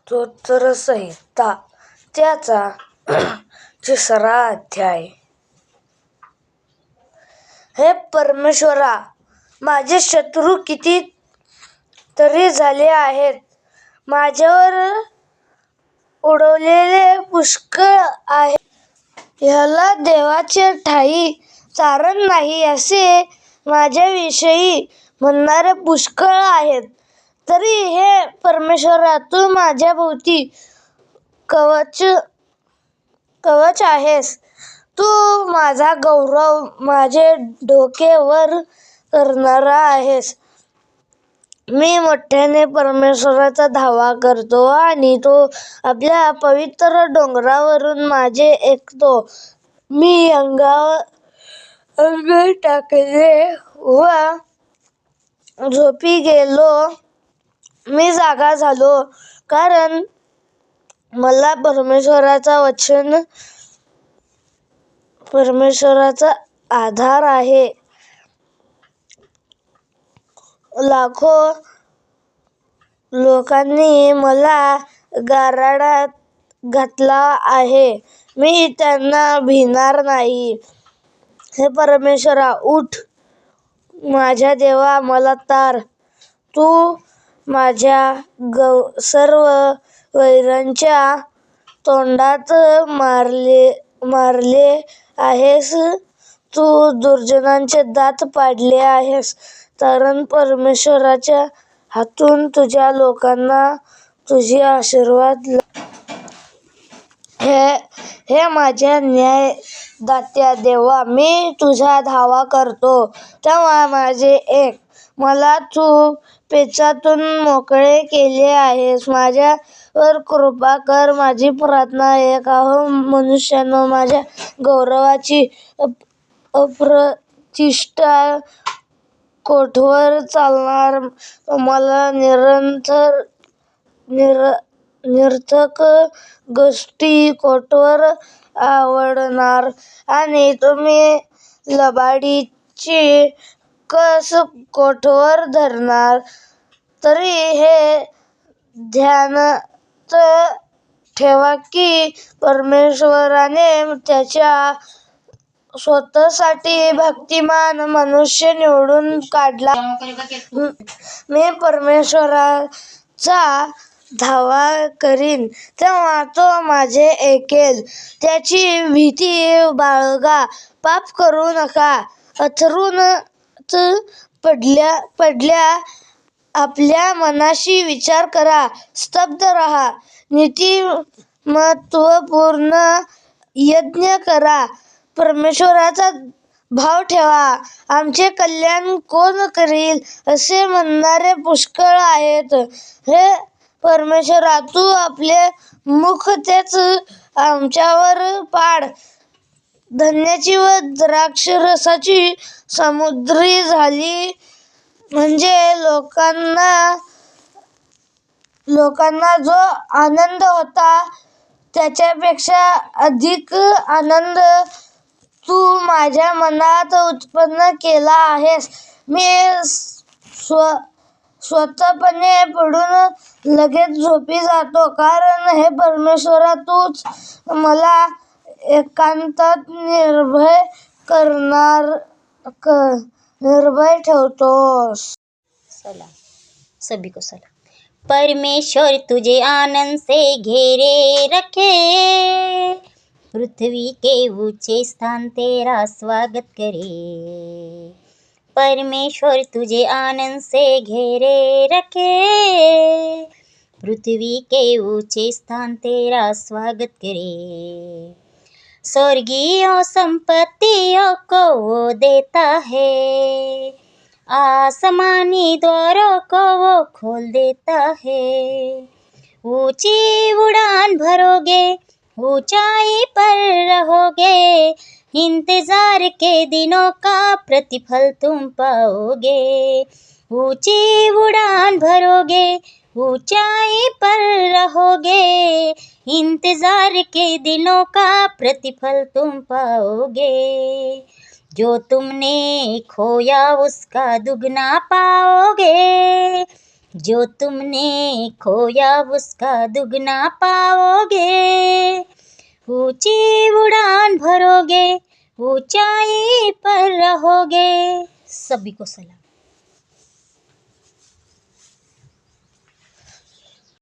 स्तोत्रसंहिता त्याचा 3रा अध्याय. हे परमेश्वरा, माझे शत्रू किती तरी झाले आहेत. माझ्यावर उडवलेले पुष्कळ आहेत. ह्याला देवाचे ठायी चारण नाही असे माझ्याविषयी म्हणणारे पुष्कळ आहेत. तरी हे परमेश्वरा, तू माझ्याभोवती कवच आहेस. तू माझा गौरव, माझे डोके वर करणारा आहेस. मी मोठ्याने परमेश्वराचा धावा करतो आणि तो आपल्या पवित्र डोंगरावरून माझे ऐकतो. मी अंग टाकले व झोपी गेलो. मी जागा झालो, कारण मला परमेश्वराचा आधार आहे. लाखो लोकांनी मला गाराडात घातला आहे, मी त्यांना भिणार नाही. हे परमेश्वरा, उठ. माझ्या देवा, मला तार. तू माझ्या सर्व वैरांच्या तोंडात मारले आहेस. तू दुर्जनांचे दात पाडले आहेस. कारण परमेश्वराच्या हातून तुझ्या लोकांना तुझे आशीर्वाद हे माझ्या न्यायदात्या देवा, मी तुझा धावा करतो तेव्हा माझे ऐक. मला तू पेचातून मोकळे केले आहेस. माझ्यावर कृपा कर. माझी प्रार्थना ऐक. अहो मनुष्यानो, माझ्या गौरवाची अप्रतिष्ठा कोठवर चालणार? मला निरर्थक गोष्टी कोठवर आवडणार? आणि तुम्ही लबाडीची कस कोठवर धरणार? तरी हे ध्यानात ठेवा की परमेश्वराने त्याच्या स्वतःसाठी भक्तिमान मनुष्य निवडून काढला. मी परमेश्वराचा धावा करीन तेव्हा तो माझे ऐकेल. त्याची भीती बाळगा. पाप करू नका. अंथरुणात पडल्या आपल्या मनाशी विचार करा. स्तब्ध राहा. नीतिमत्वपूर्ण यज्ञ करा. परमेश्वराचा भाव ठेवा. आमचे कल्याण कोण करील असे म्हणणारे पुष्कळ आहेत. हे परमेश्वरा, तू आपले मुख तेच आमच्यावर पाड. धान्याची व द्राक्षरसाची समृद्धी झाली म्हणजे लोकांना जो आनंद होता त्याच्यापेक्षा अधिक आनंद तू माझ्या मनात उत्पन्न केला आहेस. मी स्वतःपणे पडून लगेच झोपी जातो, कारण हे परमेश्वरा, तूच मला एकांतात निर्भय ठेवतोस. सभी को सलाम. परमेश्वर तुझे आनंद से घेरे रखे, पृथ्वी के ऊंचे स्थान तेरा स्वागत करे. परमेश्वर तुझे आनंद से घेरे रखे, पृथ्वी के ऊंचे स्थान तेरा स्वागत करे. स्वर्गीय संपत्तियों को वो देता है, आसमानी द्वारों को वो खोल देता है. ऊंची उड़ान भरोगे, ऊंचाई पर रहोगे, इंतजार के दिनों का प्रतिफल तुम पाओगे. ऊंची उड़ान भरोगे, ऊंचाई पर रहोगे, इंतजार के दिनों का प्रतिफल तुम पाओगे. जो तुमने खोया उसका दुगना पाओगे, जो तुमने खोया उसका दुगना पाओगे, ऊंची उड़ान भरोगे, ऊंचाई पर रहोगे। सभी को सलाम।